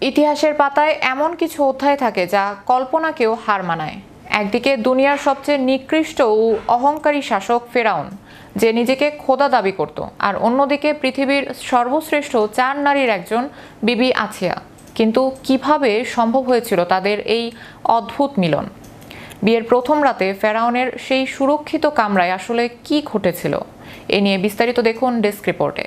ইতিহাসের পাতায় এমন কিছু অধ্যায় থাকে যা কল্পনাকেও হার মানায়। একদিকে দুনিয়ার সবচেয়ে নিকৃষ্ট ও অহংকারী শাসক ফেরাউন, যে নিজেকে খোদা দাবি করত, আর অন্যদিকে পৃথিবীর সর্বশ্রেষ্ঠ 4 নারীর একজন বিবি আছিয়া। কিন্তু কিভাবে সম্ভব হয়েছিল তাদের এই অদ্ভুত মিলন? বিয়ের প্রথম রাতে ফেরাউনের সেই সুরক্ষিত কামরায় আসলে কি ঘটেছিল, এ নিয়ে বিস্তারিত দেখুন ডেস্ক রিপোর্টে।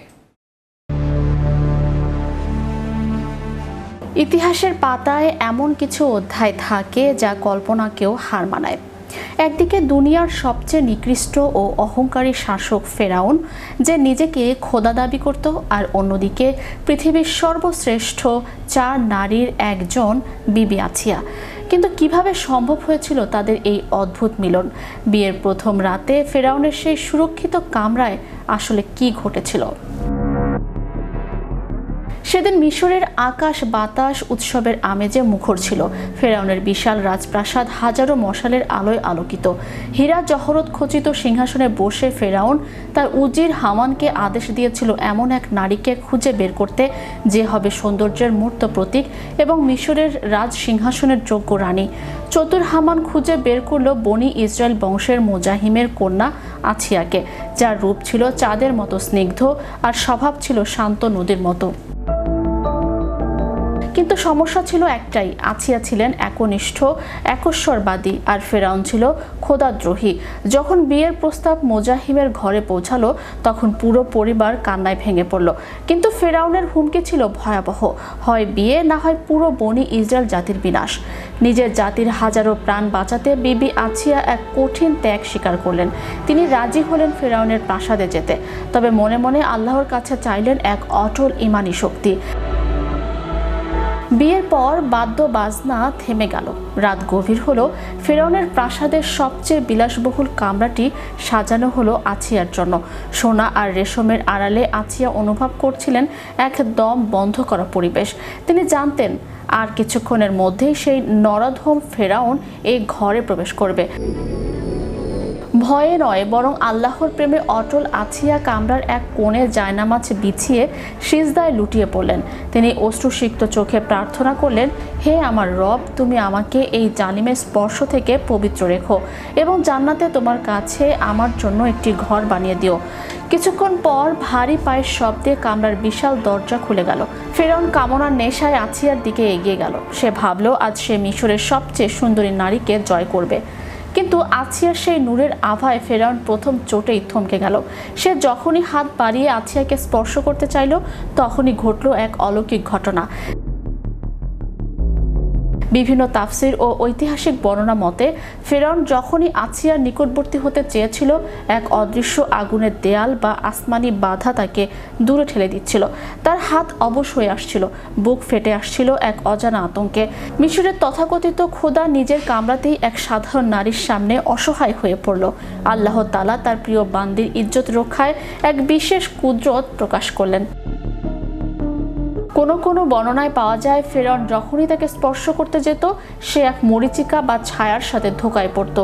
ইতিহাসের পাতায় এমন কিছু অধ্যায় থাকে যা কল্পনাকেও হার মানায়। একদিকে দুনিয়ার সবচেয়ে নিকৃষ্ট ও অহংকারী শাসক ফেরাউন, যে নিজেকে খোদা দাবি করত, আর অন্যদিকে পৃথিবীর সর্বশ্রেষ্ঠ 4 নারীর একজন বিবি আছিয়া। কিন্তু কিভাবে সম্ভব হয়েছিল তাদের এই অদ্ভুত মিলন? বিয়ের প্রথম রাতে ফেরাউনের সেই সুরক্ষিত কামরায় আসলে কি ঘটেছিল? সেদিন মিশরের আকাশ বাতাস উৎসবের আমেজে মুখর ছিল। ফেরাউনের বিশাল রাজপ্রাসাদ হাজারো মশালের আলোয় আলোকিত। হীরা জহরত খচিত সিংহাসনে বসে ফেরাউন তার উজির হামানকে আদেশ দিয়েছিল এমন এক নারীকে খুঁজে বের করতে, যে হবে সৌন্দর্যের মূর্ত প্রতীক এবং মিশরের রাজ সিংহাসনের যোগ্য রানী। চতুর হামান খুঁজে বের করল বনি ইসরায়েল বংশের মোজাহিমের কন্যা আছিয়াকে, যার রূপ ছিল চাঁদের মতো স্নিগ্ধ আর স্বভাব ছিল শান্ত নদীর মতো। কিন্তু সমস্যা ছিল একটাই, আছিয়া ছিলেন একনিষ্ঠ একশ্বরবাদী আর ফেরাউন ছিল খোদাদ্রোহী। যখন বিয়ের প্রস্তাব মোজাহিমের ঘরে পৌঁছালো, তখন পুরো পরিবার কান্নায় ভেঙে পড়ল। কিন্তু ফেরাউনের হুমকি ছিল ভয়াবহ, হয় বিয়ে, না হয় পুরো বনি ইসরায়েল জাতির বিনাশ। নিজের জাতির হাজারো প্রাণ বাঁচাতে বিবি আছিয়া এক কঠিন ত্যাগ স্বীকার করলেন। তিনি রাজি হলেন ফেরাউনের প্রাসাদে যেতে, তবে মনে মনে আল্লাহর কাছে চাইলেন এক অটল ইমানি শক্তি। বিয়ের পর বাদ্য বাজনা থেমে গেল। রাত গভীর হলো। ফেরাউনের প্রাসাদের সবচেয়ে বিলাসবহুল কামরাটি সাজানো হলো আছিয়ার জন্য। সোনা আর রেশমের আড়ালে আছিয়া অনুভব করছিলেন এক দম বন্ধ করা পরিবেশ। তিনি জানতেন আর কিছুক্ষণের মধ্যেই সেই নরাধম ফেরাউন এই ঘরে প্রবেশ করবে। ভয়ে নয়, বরং আল্লাহর প্রেমে অটল আছিয়া কামরার এক কোণে জায়নামাজ বিছিয়ে সিজদায় লুটিয়ে পড়লেন। তিনি অশ্রুসিক্ত চোখে প্রার্থনা করলেন, হে আমার রব, তুমি আমাকে এই জালিমের স্পর্শ থেকে পবিত্র রেখো এবং জান্নাতে তোমার কাছে আমার জন্য একটি ঘর বানিয়ে দিও। কিছুক্ষণ পর ভারী পায়ের শব্দে কামরার বিশাল দরজা খুলে গেল। ফেরাউন কামনার নেশায় আছিয়ার দিকে এগিয়ে গেল। সে ভাবল আজ সে মিশরের সবচেয়ে সুন্দরী নারীকে জয় করবে। কিন্তু আছিয়ার সেই নূরের আভায় ফেরাউন প্রথম চোটেই থমকে গেল। সে যখনই হাত বাড়িয়ে আছিয়াকে স্পর্শ করতে চাইল, তখনই ঘটল এক অলৌকিক ঘটনা। বিভিন্ন তাফসির ও ঐতিহাসিক বর্ণনা মতে, ফেরাউন যখনই আছিয়ার নিকটবর্তী হতে চেয়েছিল, এক অদৃশ্য আগুনের দেয়াল বা আসমানি বাধা তাকে দূরে ঠেলে দিচ্ছিল। তার হাত অবশ হয়ে আসছিল, বুক ফেটে আসছিল এক অজানা আতঙ্কে। মিশরের তথাকথিত খোদা নিজের কামরাতেই এক সাধারণ নারীর সামনে অসহায় হয়ে পড়ল। আল্লাহ তাআলা তার প্রিয় বান্দির ইজ্জত রক্ষায় এক বিশেষ কুদরত প্রকাশ করলেন। কোনো বর্ণনায় পাওয়া যায়, ফেরাউন যখনই তাকে স্পর্শ করতে যেত, সে এক মরীচিকা বা ছায়ার সাথে ধোঁকায় পড়ত।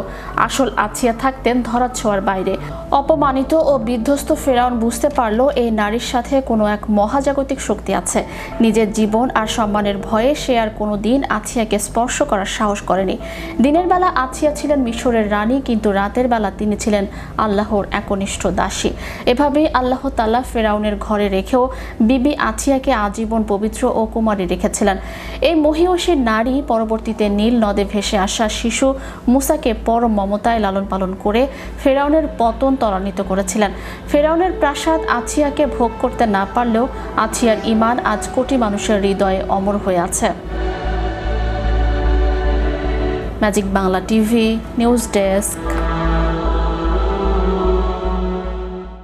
আসল আছিয়া থাকতেন ধরাছোঁয়ার বাইরে। অপমানিত ও বিধ্বস্ত ফেরাউন বুঝতে পারল এই নারীর সাথে কোনো এক মহাজাগতিক শক্তি আছে। নিজের জীবন আর সম্মানের ভয়ে সে আর কোনো দিন আছিয়াকে স্পর্শ করার সাহস করেনি। দিনের বেলা আছিয়া ছিলেন মিশরের রানী, কিন্তু রাতের বেলা তিনি ছিলেন আল্লাহর একনিষ্ঠ দাসী। এভাবেই আল্লাহ তাআলা ফেরাউনের ঘরে রেখেও বিবি আছিয়াকে আজীবন পবিত্র ও কুমারী রেখেছিলেন। এই মহিয়সী নারী পরবর্তীতে নীল নদে ভেসে আসা শিশু মুসাকে পরম মমতায় লালন পালন করে ফেরাউনের পতন ত্বরান্বিত করেছিলেন। ফেরাউনের প্রাসাদ আছিয়াকে ভোগ করতে না পারলেও আছিয়ার ঈমান আজ কোটি মানুষের হৃদয়ে অমর হয়ে আছে। Magic Bangla TV, news desk.